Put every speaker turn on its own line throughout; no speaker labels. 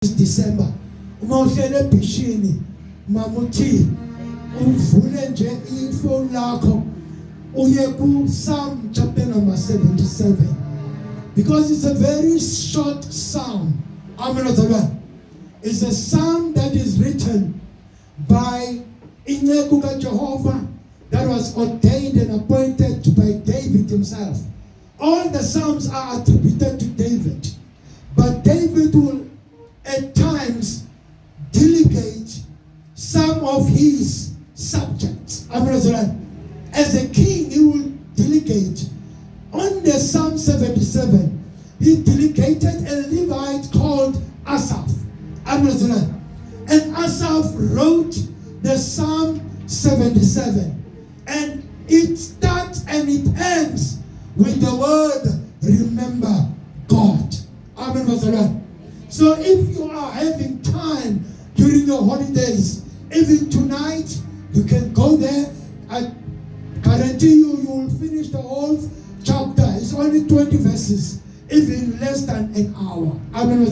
December uma uhlele ebhishini mamuthi uvule nje ifone lakho uye ku Psalm chapter number 77 because it's a very short psalm. It's a psalm that is written by inceku kaJehova that was ordained and appointed by David himself. All the psalms are attributed to David, but David will at times delegate some of his subjects. As a king, he will delegate. On the Psalm 77, he delegated a Levite called Asaph. And Asaph wrote the Psalm 77. And it starts and it ends with the word, remember God. Amen. So if you are having time during your holidays, even tonight, you can go there. I guarantee you will finish the whole chapter. It's only 20 verses, even less than an hour. Amen.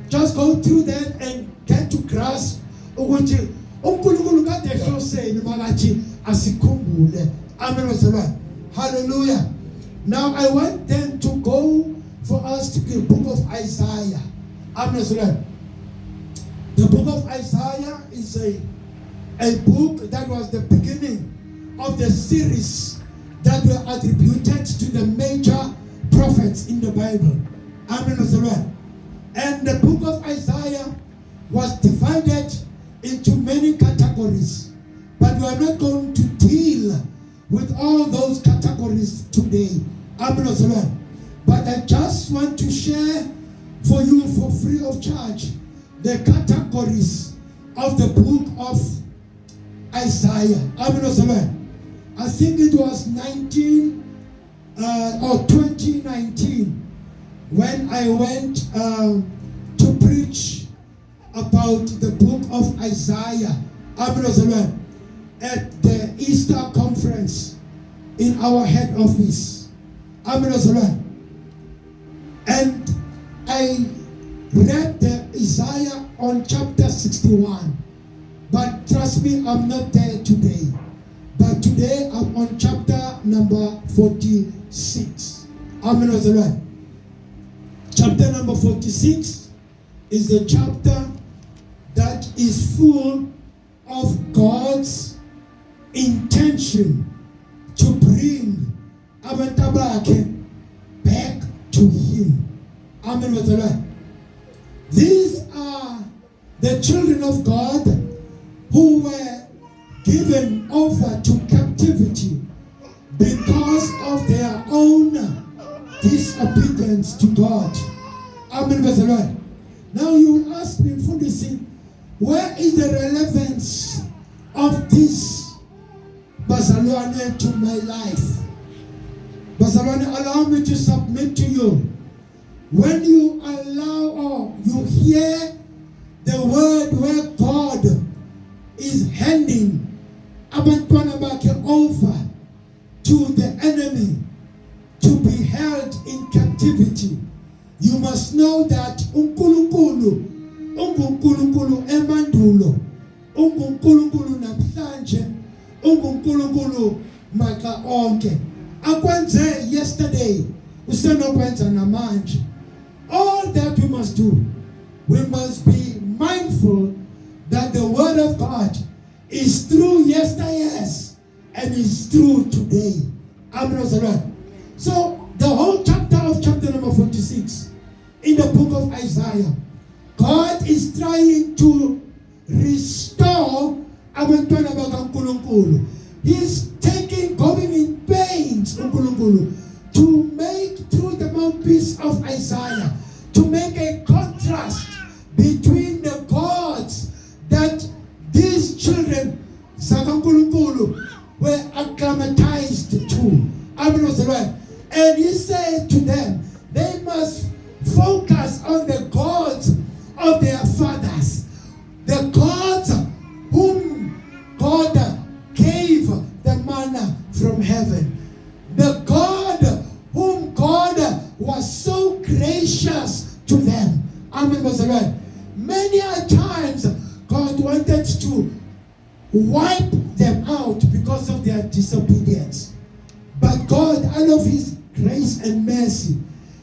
Just go through that and get to grasp ukuthi uNkulunkulu kade ehloseni makathi asikhumbule. Amen. Hallelujah. Now I want them to go for us to the book of Isaiah. Amen. The book of Isaiah is a book that was the beginning of the series that were attributed to the major prophets in the Bible. Amen. And the book of Isaiah was divided into many categories. But we are not going to deal with all those categories today. Amen. But I just want to share for you for free of charge the categories of the book of Isaiah. Amen. I think it was 2019 when I went to preach about the book of Isaiah. Amen. At the Easter conference in our head office. Amen. And I read the Isaiah on chapter 61. But trust me, I'm not there today. But today I'm on chapter number 46. Amen. Chapter number 46 is the chapter that is full of God's intention to bring Abatabake back to Him. Amen. These are the children of God who were given over to captivity because of their own disobedience to God. Amen. Now you will ask me, Fundisi, where is the relevance of this Bazalwane to my life? Bazalwane, allow me to submit to you. When you allow or you hear the word where God is handing abantwana bakhe over to the enemy to be held in captivity, you must know that uNkulunkulu unguNkulunkulu emandulo, unguNkulunkulu namhlanje, unguNkulunkulu maka onke. Akwenze yesterday, usenokwenza namanje. All that we must do, we must be mindful that the word of God is true yesterday and is true today. Amen. So the whole chapter of chapter number 46 in the book of Isaiah, God is trying to restore abantwana bakaNkulunkulu. He's going in pains to make through the mouthpiece of Isaiah, to make a contrast between the gods that these children Sakankulunkulu were acclimatized to. And he said to them, they must focus on the gods of their fathers, the gods whom God gave the manna from heaven, the God whom God was so gracious to them. Amen. to wipe them out because of their disobedience. But God, out of his grace and mercy,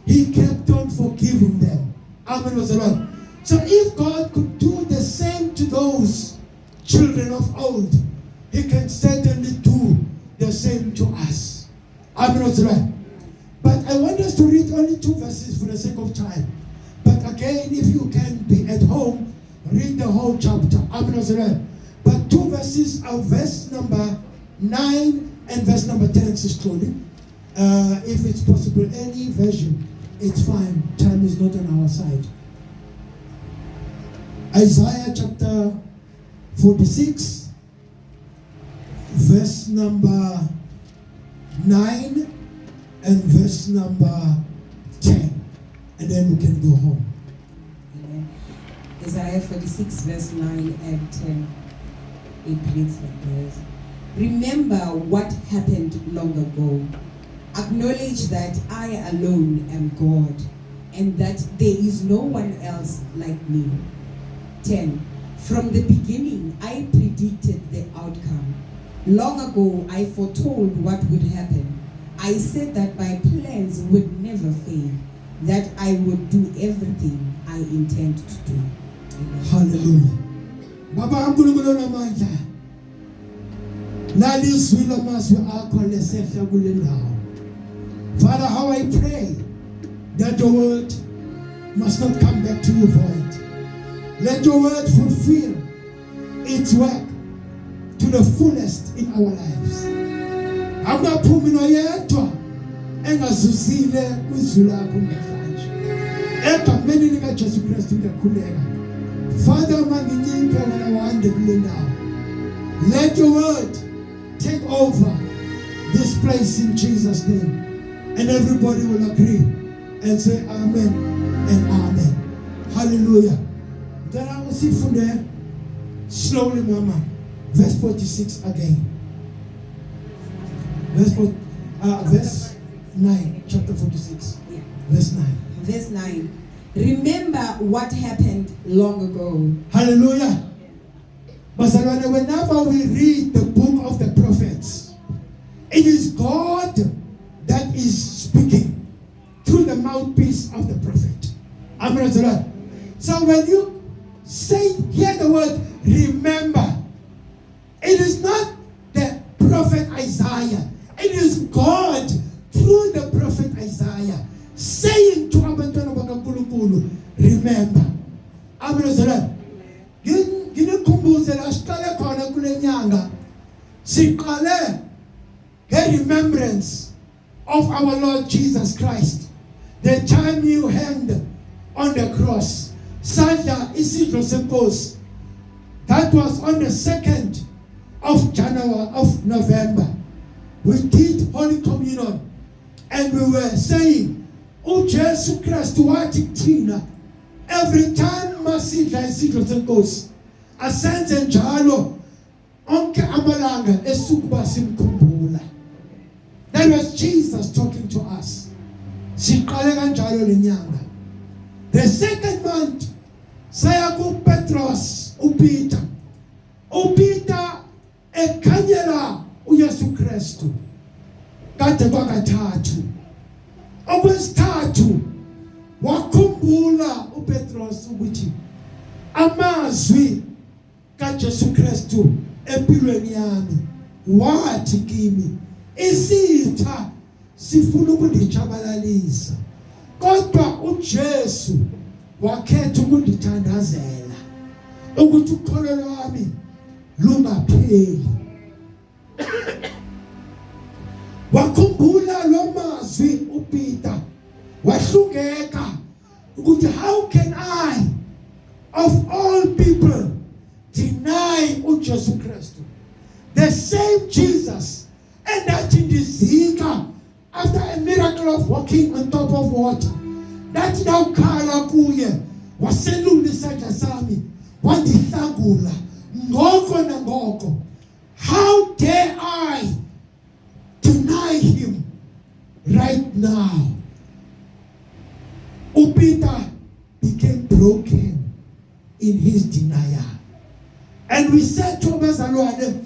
he kept on forgiving them. Amen was the Lord. So if God could do the same to those children of old, he can certainly do the same to us. Amen was the Lord. But I want us to read only 2 verses for the sake of time. But again, if you can be at home, read the whole chapter. Amen was the Lord. But 2 verses are verse number 9 and verse number 10, Sister Claudia. If it's possible, any version, it's fine. Time is not on our side. Isaiah chapter 46, verse number 9 and verse number 10. And then we can go home.
Amen. Isaiah 46, verse 9 and 10. It reads like this. Remember what happened long ago. Acknowledge that I alone am God, and that there is no one else like me. 10. From the beginning, I predicted the outcome. Long ago, I foretold what would happen. I said that my plans would never fail, that I would do everything I intend to do. Amen.
Hallelujah. Baba uNkulunkulu namandla. Lalizwi lamazwi akho lesehla kule ndawo. Father, how I pray that your word must not come back to you void. Let your word fulfill its work to the fullest in our lives. Angaphumi noyedwa engazuzile kwizwi lakho namhlanje. Egameni lika Jesu Kristu ngiyakhuleka. Father, manginciphe wena wande kule ndawo. Let your word take over this place in Jesus' name. And everybody will agree and say amen and amen. Hallelujah. Then I will see from there slowly, Mama. Verse 46 again. Verse 9, chapter 46.
Yeah.
Verse 9.
Verse 9. Remember what happened long ago.
Hallelujah. But whenever we read the book of the prophets, it is God that is speaking through the mouthpiece of the prophet. Amen. So when you hear the word remember, it is not the prophet Isaiah. It is God through the prophet Isaiah saying to abantwana bakaNkulunkulu, remember. Amen. Nginikhumbuze la siqale khona kule nyanga. Siqale nge remembrance of our Lord Jesus Christ. The time you hanged on the cross. Sadla isidlo senkosi. That was on the 2nd of November. We did Holy Communion and we were saying, "Oh Jesus Christ, wathi thina every time masidla isidlo senkosi asenze njalo onke amalanga esukuba simkhumbula." That was Jesus talking to us. Siqale kanjalo lenyanga. The 2nd month saya ku Petros uPeter. uPeter ekhanyela uYesu Kristu. Kade kwakathathu. Okwesithathu wakhumbula uPetros ukuthi amazwi kaJesu Kristu empilweni yami wathi kimi, isitha sifuna ukundijabalalisa, kodwa uJesu wakhetha ukundithandazela ukuthi ukholo lwami lungapheli. Wakhumbula lo mazwi uPeter, wahlungeka ukuthi how can I of all people deny uJesu Kristu, the same Jesus, and that in the zika after a miracle of walking on top of water, that now khala kuye waselula isandla sami wandihlangula ngoko nangoko. How dare I deny him right now? uPeter became broken in his denial. And we said to abazalwane,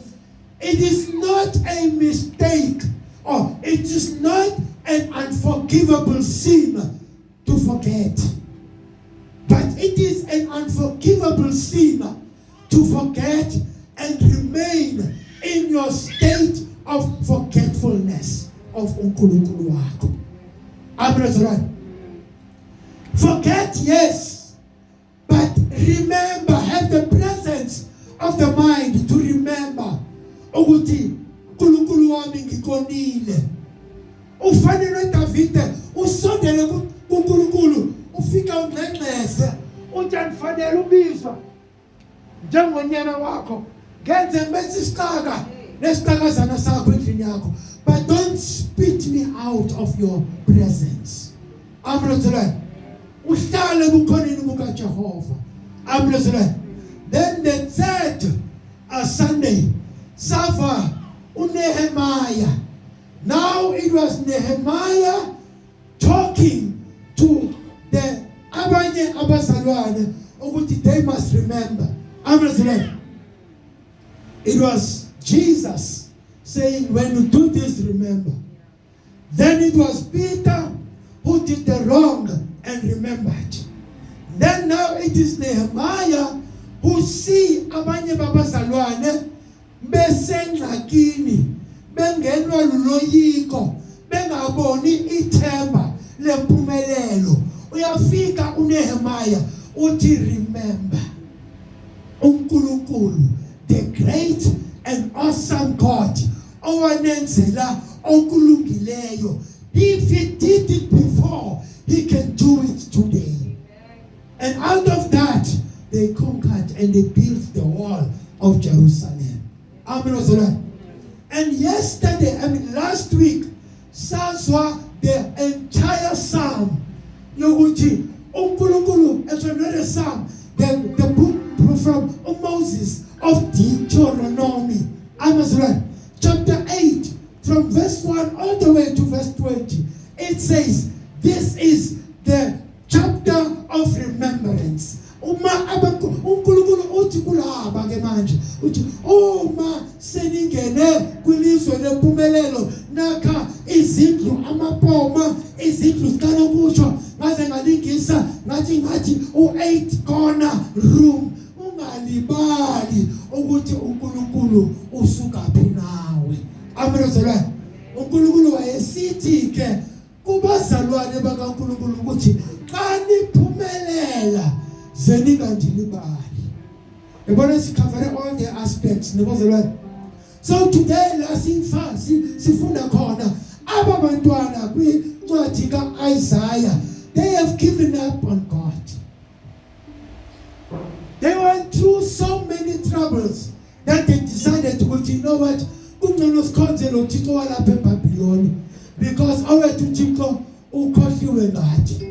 it is not a mistake, or it is not an unforgivable sin to forget. But it is an unforgivable sin to forget and remain in your state of forgetfulness of uNkulunkulu wakho. Amen. Forget, yes, but remember, have the presence of the mind to remember ukuthi uNkulunkulu wami ngikonile. Ufanele Davide usondele kuNkulunkulu ufika ungxengxeze uthi anifanele ubizwa njengonyana wakho ngenze bese isixaka nesixakazana sakho endlini yakho, but don't spit me out of your presence. Amen. Uhlale bukhoneni buka Jehova. Amen. Then the third Sunday, Sava Nehemiah. Now it was Nehemiah talking to the abanye abazalwane ukuthi they must remember. Amen. It was Jesus saying, when you do this, remember. Then it was Peter who did the wrong and remembered. Then now it is Nehemiah who see abanye babazalwane besengxakini, bengenwa luloyiko, bengaboni ithemba lempumelelo. Uyafika uNehemiah uthi remember uNkulunkulu, the great and awesome God, owanenzela okulungileyo. If he did it before, he can do it today. And out of that, they conquered and they built the wall of Jerusalem. Amen. And yesterday, last week, sazwa the entire psalm. Yoguti, uNkulunkulu, it's another psalm, the book from Moses of Deuteronomy. Amen. Chapter 8, from verse 1 all the way to verse 20. It says, this is the chapter of remembrance. uNkulunkulu uthi kulaba ke manje uthi uma seningene kwilizwe lempumelelo nakha izindlu amapoma izindlu zikana kusho ngaze ngalingisa ngathi u8 corner room. Ungalibali ukuthi uNkulunkulu usuka phi nawe. Amen. uNkulunkulu wayesithi ke kubazalwane bakaNkulunkulu ukuthi xa niphumelela zeningandilibali. Yabona sicover all the aspects nebazalwane. So today la sifunda khona aba bantwana kwincwadi kaIsaiah, they have given up on God. They went through so many troubles that they decided to go, you know what, because awethu uThixo ukhohliwe ngathi.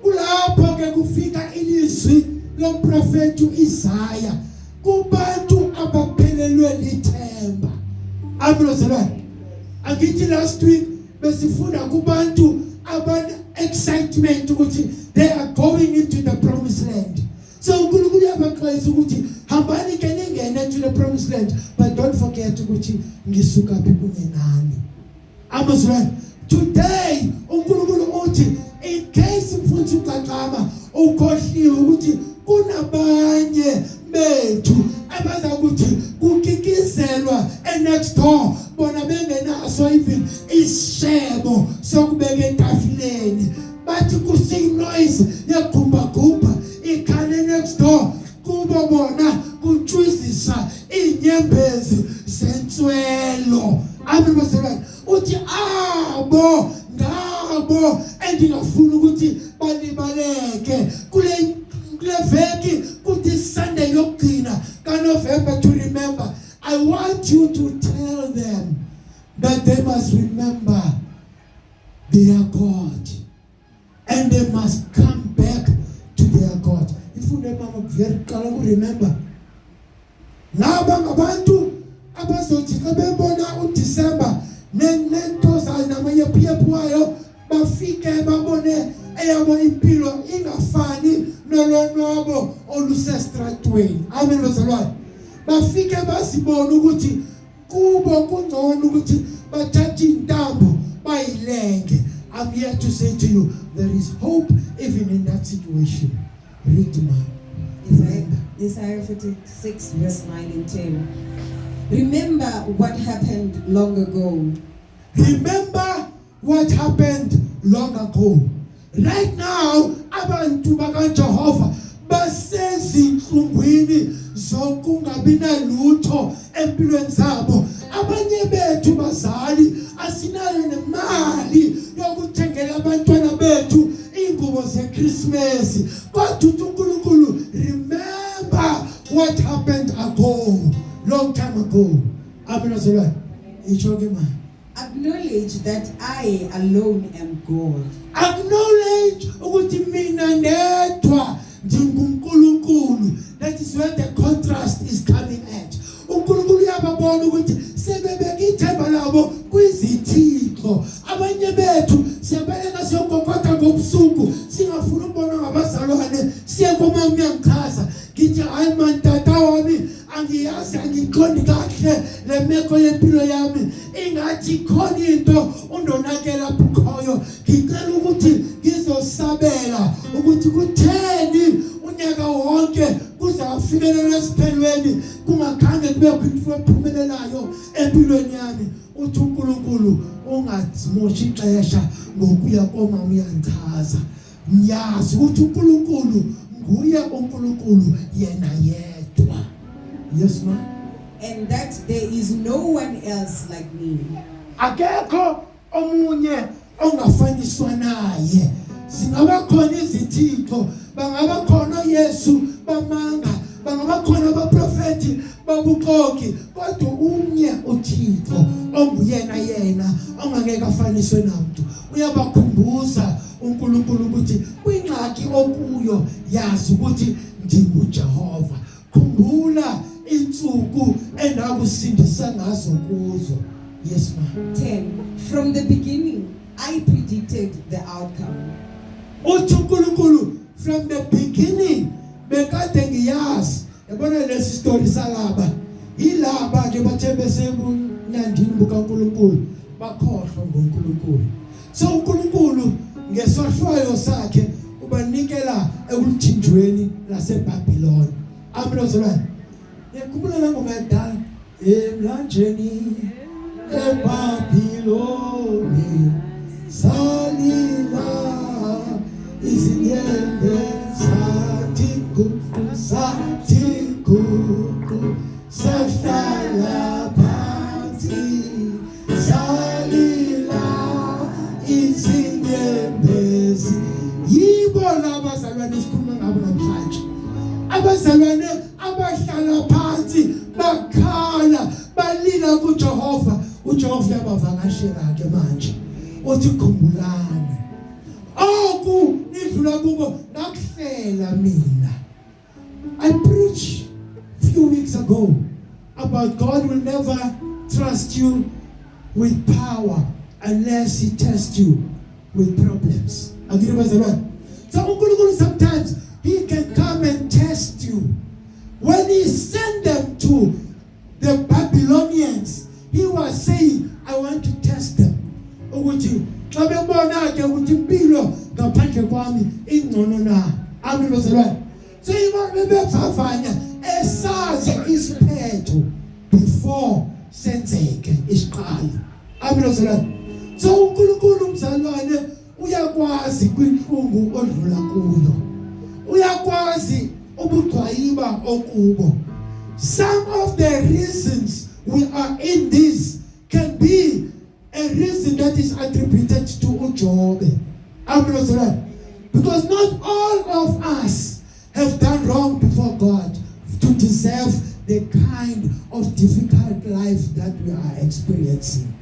Kulapho ke kufika ilizwi lomprofeti uIsaiah kubantu abaphelelwe lithemba. Amen. Angithi last week besifunda kubantu excitement ukuthi they are going into the promised land. So uNkulunkulu uyabaxwayisa ukuthi hambani ke ningene to the promised land, but don't forget ukuthi ngisuka phi kunye nani. Amen. Today uNkulunkulu uthi in case mfundisi uxaxama ukhohliwe ukuthi kunabanye bethu abaza ukuthi kukikizelwa next door bona bengenaso even isishebo sokubeka etafuleni, bathi kusing noise yegumba ikhale next door kubo bona kutshwizisa inyembezi sentswelo. Amen. Basebenza uthi abo ngabo endingafuna ukuthi balibaleke kule veki kuthi Sunday yokugcina kaNovember to remember. I want you to tell them that they must remember their God and they must come back to their God. If you remember, laba ngabantu abazothi xa bebona uDecember nento zamanye phephuwayo bafike babone eyabo impilo ingafani nolonwabo olusestratweni. Amen. Bazalwane, bafike basibona ukuthi kubo kungcono ukuthi bathathe intambo bayilenge. I'm here to say to you, there is hope even in that situation. Read man.
Isaiah 46 verse 9 and 10. Remember what happened long ago.
Remember what happened long ago. Right now, abantu bakaJehova basezinhlungwini zokungabi nalutho empilweni zabo. Abanye bethu bazali asinayo nemali yokuthengela abantwana bethu ingubo zeChristmas. Kodwa uNkulunkulu, remember what happened ago, long time ago. Abinazolwa ichoke man.
Acknowledge that I alone am God.
Acknowledge ukuthi mina ndedwa ndinguNkulunkulu. That is where the contrast is coming at. uNkulunkulu uyababona ukuthi sebebeka ithemba labo kwizithixo. Abanye bethu siyabeleka siyokokotha ngobusuku singafuna ukubona ngabazalwane siye komama uyangichaza ngithi hayi man tata wami angiyazi angiqondi kahle le meko yempilo yami ingathi khona into undonakela phukhoyo. Ngicela ukuthi ngizosabela ukuthi kutheni unyaka wonke kuzafikelela esiphelweni kungakhange kube khona ephumelelayo empilweni yami. Uthi uNkulunkulu ungazimoshi ixesha ngokuya komama uyangichaza. Ngiyazi ukuthi uNkulunkulu nguye uNkulunkulu yena yedwa. Yes ma.
And that there is no one else like me.
Akekho omunye ongafaniswa naye. Singaba khona izithixo, bangaba khona Yesu bamanga, bangaba khona abaprofeti babuxoki, kodwa umnye uThixo onguyena yena ongangeke afaniswe namuntu. Uyabakhumbuza uNkulunkulu ukuthi kwingxaki okuyo yazi ukuthi ndinguJehova. Khumbula insuku endakusindisa ngazo kuzo. Yes ma'am.
10. From the beginning I predicted the outcome.
uNkulunkulu from the beginning bekade ngiyazi. Yabona lesi story salaba ilaba nje bathe bese bunyandini bukaNkulunkulu bakhohlwa ngoNkulunkulu. So uNkulunkulu ngesohlwayo sakhe ubanikela ekulithinjweni laseBhabhiloni. Amlozolwana yakhumbula ngoma yadala emlanjeni eBhabhiloni salila izinyembe sathi gugu sahlala phansi salila izinyembe. Yibo labazalwane esikhuluma ngabo namhlanje, abazalwane abahlala phansi bakhala balila kuJehova. uJehova uyabavakashela ke manje uthi khumbulani oku nidlula kubo ngakuhlela mina. I preached few weeks ago about God will never trust you with power unless he tests you with problems. Agree bazalwane? So uNkulunkulu sometimes he can come and test you. When he sent them to the Babylonians, he was saying, I want to test them. Ukuthi xa bebona ke ukuthi impilo ngaphandle kwami ingcono na. Amen bazalwane. So bebevavanya esazi isiphetho before senzeke isiqalo. Amen bazalwane. So uNkulunkulu umzalwane uyakwazi kwinhlungu odlula kuyo. Uyakwazi ubugcwayiba okubo. Some of the reasons we are in this can be a reason that is attributed to Job. Because not all of us have done wrong before God to deserve the kind of difficult life that we are experiencing.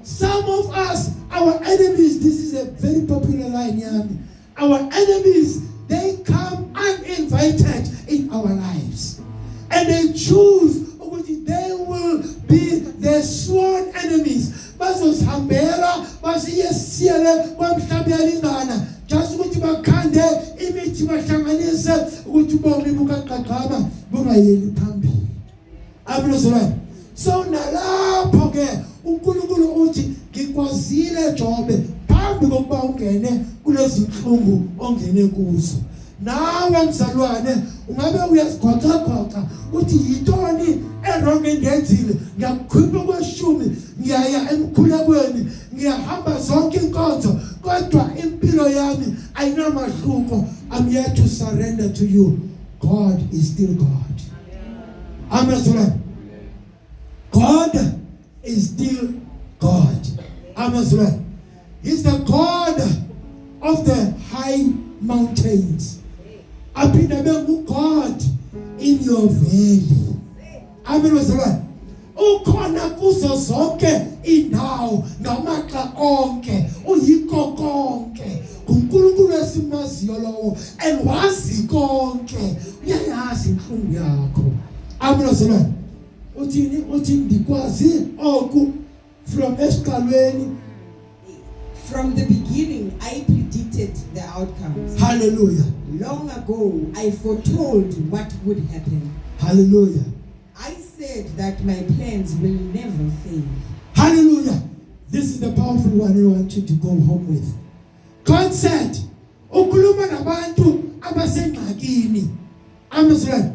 Some of us, our enemies, this is a very popular line here. Our enemies, they come uninvited in our lives. And they choose, they will be the sworn enemies. Bazosihambela, basiyesiyele kwamhlabelingana. Just ukuthi bakhande imithi bahlanganise ukuthi ukuthi ubomi bukaGqagqaba bungayeli phambili. Amen. So nalapho ke uNkulunkulu uthi ngikwazile Jobe phambi kokuba ungene kulezi inhlungu ongene kuzo. Nawe mzalwane ungabe uyazigqogqa uthi yintoni errong engenzile, ngiyakhipha kweshumi, ngiyaya emkhulekweni, ngiyahamba zonke inkonzo, kodwa impilo yami ayinamahluko. I'm here to surrender to you. God is still God. Amen. God is still God. Amen. He's the God of the high mountains. Aphinda bengu-God in your valley. Amen. Ukhona kuzo zonke indawo ngamaxa onke, uyikho konke. uNkulunkulu esimaziyo lowo and wazi konke, uyayazi inhlungu yakho. Amen. Uthi ndikwazi oku from esiqalweni.
From the beginning, I predicted the outcomes.
Hallelujah.
Long ago, I foretold what would happen.
Hallelujah.
I said that my plans will never fail.
Hallelujah. This is the powerful one I want you to go home with. God said, ukhuluma nabantu abasengxakini. Amen.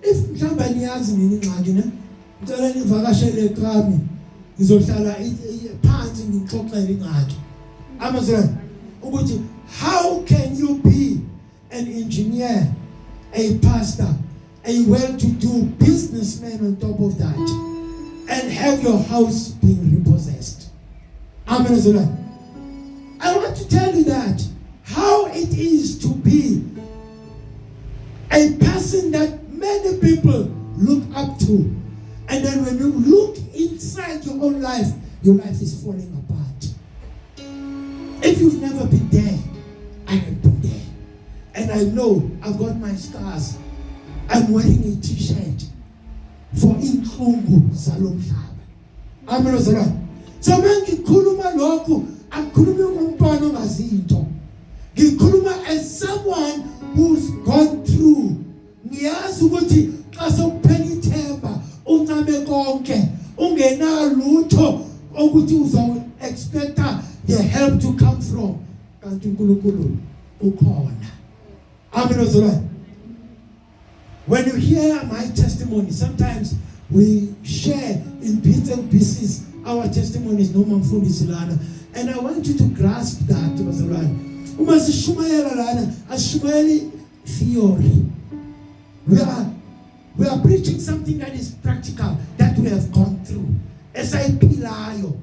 If mhlawumbe niyazi nini ingxaki ne? Ngicela nivakashele ekrami. Ngizohlala phansi ngixoxele ingxaki. Amen. Ukuthi how can you be an engineer, a pastor, a well-to-do businessman on top of that, and have your house being repossessed? Amen. I want to tell you that how it is to be a person that many people look up to, and then when you look inside your own life, your life is falling apart. If you've never been there, I have been there, and I know I've got my scars. I'm wearing a t-shirt for inhlungu zalomhlaba. Amen. So ngikhuluma lokhu, angikhulumi ngomuntu ongazinto. Ngikhuluma as someone who's gone through. Ngiyazi ukuthi xa sokuphela ithemba, uncame konke, ungenalutho ukuthi uzo expecta the help to come from. Kanti uNkulunkulu ukhona. Amen. When you hear my testimony, sometimes we share in bits and pieces our testimonies, no Mfundisi lana, and I want you to grasp that, bazalwane. Uma sishumayela lana, ashumayeli theory. We are preaching something that is practical, that we have gone through. Esayiphilayo.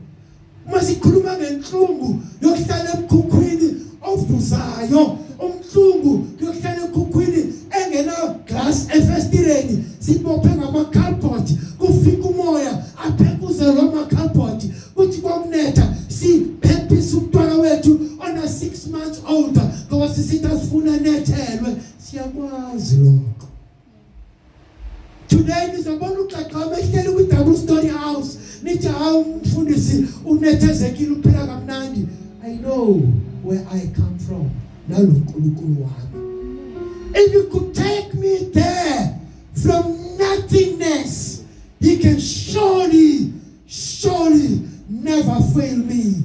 Uma sikhuluma ngenhlungu yokuhlala emkhukhwini ovuzayo, umhlungu yokuhlala emkhukhwini engena glass efestireni, sibophe ngama-cardboard, kufika umoya aphekuze lo ma-cardboard, kuthi kwakunetha siphephisa umntwana wethu ona 6 months older ngoba sisithi asifuna nethelwe. Siyakwazi lokho. Today nizobona uXaqama ehleli kwi-double story house, nithi hawu Mfundisi unethezekile uphila kamnandi. I know where I come from. Nalo uNkulunkulu wami. If you could take me there from nothingness, He can surely never fail me.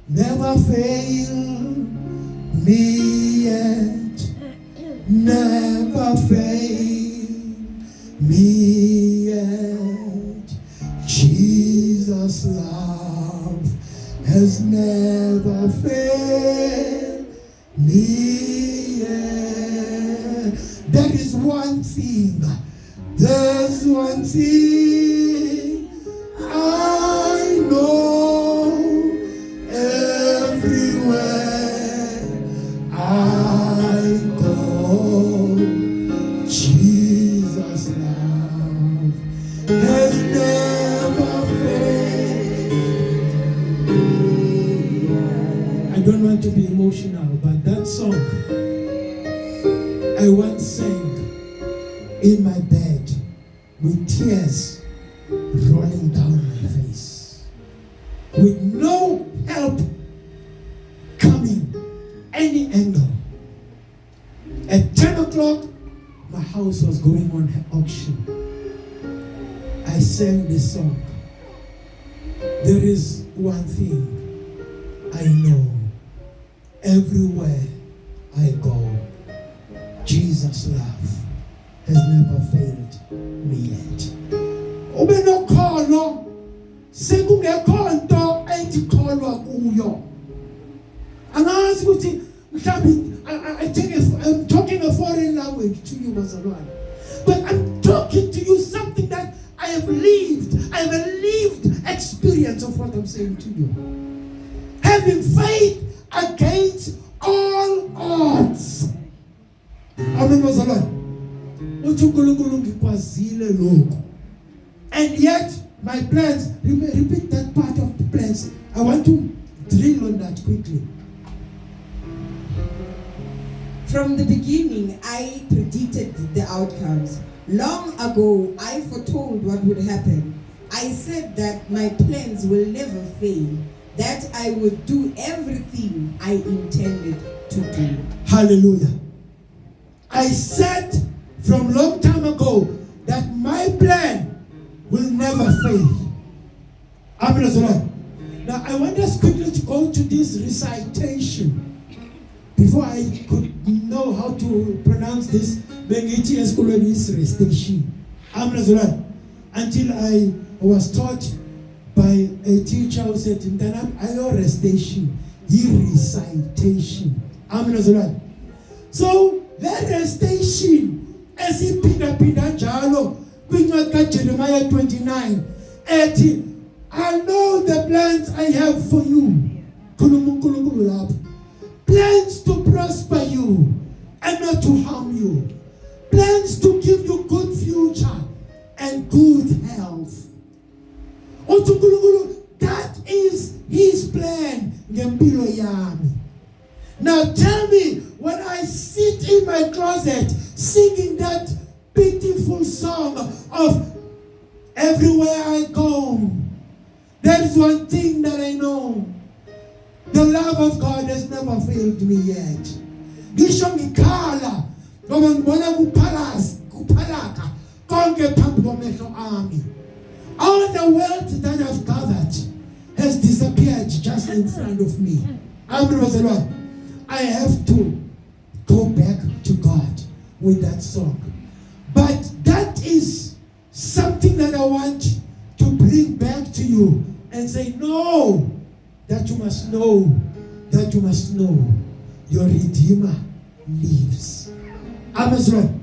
Never fail me yet. Never fail me yet. Jesus' love has never failed me yet. There is one thing. There's one thing I know. Everywhere I go, Jesus' love has never failed. I don't want to be emotional, but that song I once sang in my bed with tears rolling down my face, with no help coming any angle. At 10 o'clock, my house was going on auction, I sang this song. There is one thing I know. Everywhere I go, Jesus' love has never failed me yet. Ube nokholo sekungekho nto ayikholwa kuyo. Angazi ukuthi mhlawumbe I'm talking a foreign language to you, bazalwane. But I'm talking to you something that I have lived. I have a lived experience of what I'm saying to you. Having faith against all odds. Amen, bazalwane. Uthi uNkulunkulu ngikwazile lokho. And yet my plans, repeat that part of the plans. I want to drill on that quickly.
From the beginning, I predicted the outcomes. Long ago, I foretold what would happen. I said that my plans will never fail, that I would do everything I intended to do.
Hallelujah. I said from long time ago that my plan will never fail. Amen. Now I want us quickly to go to this recitation. Before I could know how to pronounce this, Bengithi esikolweni is recitation. Amen. Until I was taught by a teacher who said, "Mntanami, ayo recitation, recitation." Amen. So that recitation, as he pinda njalo kwincwadi kaJeremiah 29, ethi, I know the plans I have for you. Khuluma lapho. Plans to prosper you and not to harm you. Plans to give you good future and good health. That is his plan. Now tell me, when I sit in my closet singing that beautiful song of everywhere I go, there is one thing that I know. The love of God has never failed me yet. Ngisho ngikhala ngoba ngibona kuphalaka konke phambi kwamehlo ami. All the wealth that I've gathered has disappeared just in front of me. Amen. I have to go back to God with that song. But that is something that I want to bring back to you and say, no, that you must know, your Redeemer lives. Amen.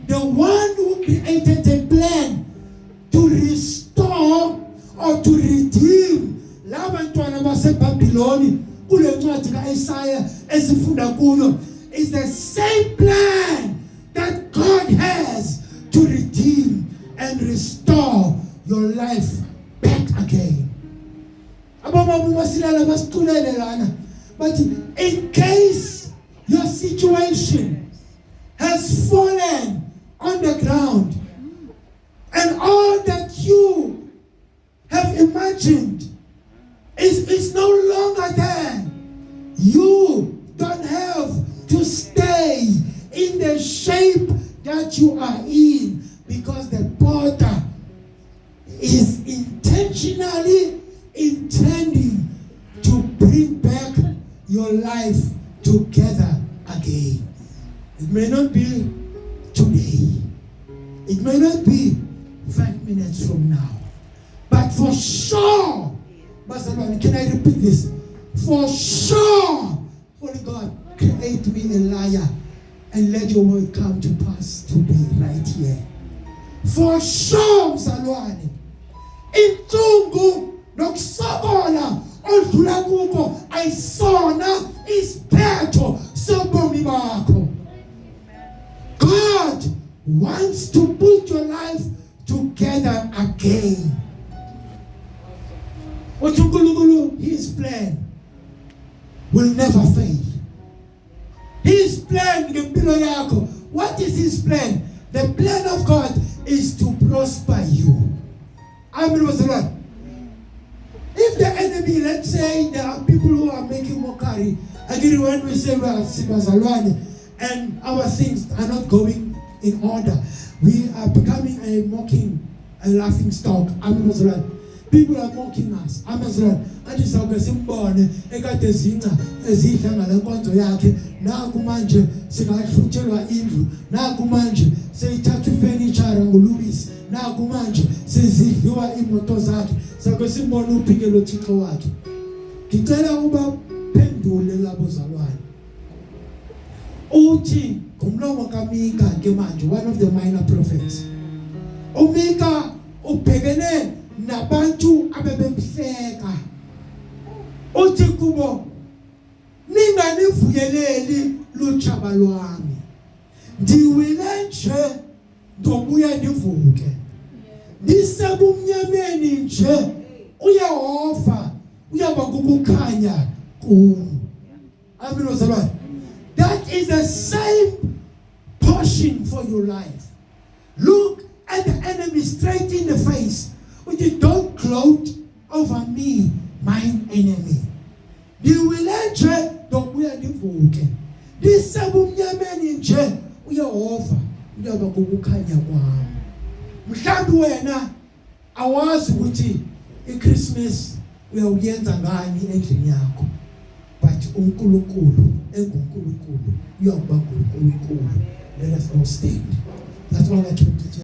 The one who created a plan to restore or to redeem labantwana baseBhabhiloni kule ncwadi kaIsaiah esifunda kuyo is the same plan that God has to redeem and restore your life back again. But in case your situation has fallen on the ground and all that you have imagined is no longer there, you don't have to stay in the shape that you are in, because the potter is intentionally intending to bring back your life together again. It may not be today. It may not be 5 minutes from now. But for sure, can I repeat this? For sure, Holy God, create me a liar and let your word come to pass today, right here. For sure, Mzalwane, intungu nokusokola odlula kuko ayisona isiphetho sobomi bakho. God wants to put your life together again. His plan will never fail. His plan, what is his plan? The plan of God is to prosper you. Amen. If the enemy, let's say there are people who are making mockery, again when we say we are Sibazalwane and our things are not going in order. We are becoming a mocking, a laughing stock. Amazon. People are mocking us. Amazon. Athi sawuke simbone ekade ezinca ezidla ngalenkonzo yakhe. Naku manje singahlutshelwa indlu. Naku manje seyithatha ifurniture nguLuis. Naku manje sizidliwa imoto zakhe. Sawuke simbone uphikelo Thixo wakhe. Ngicela uba phendule labo zalwane. Uthi ngomlomo kaMika ke manje, one of the minor prophets. uMika ubhekene nabantu abebemhleka. Uthi kubo ninganivuyeleli luthaba lwami. Ndiwile nje ndobuya ndivuke. Ndisebumnyameni nje uYehova uyaba kukukhanya kum. Amen ozalwane. That is the same portion for your life. Look at the enemy straight in the face. Which don't gloat over me, mine enemy. Ndiwile nje ndobuya ndivuke. Ndisebumnyameni nje uYehova uyaba kukukhanya kwami. Mhlambi wena awazi ukuthi iChristmas uyawuyenza ngani endlini yakho. But uNkulunkulu enguNkulunkulu uyakuba nguNkulunkulu. Let us all stand. That's all I came to tell you.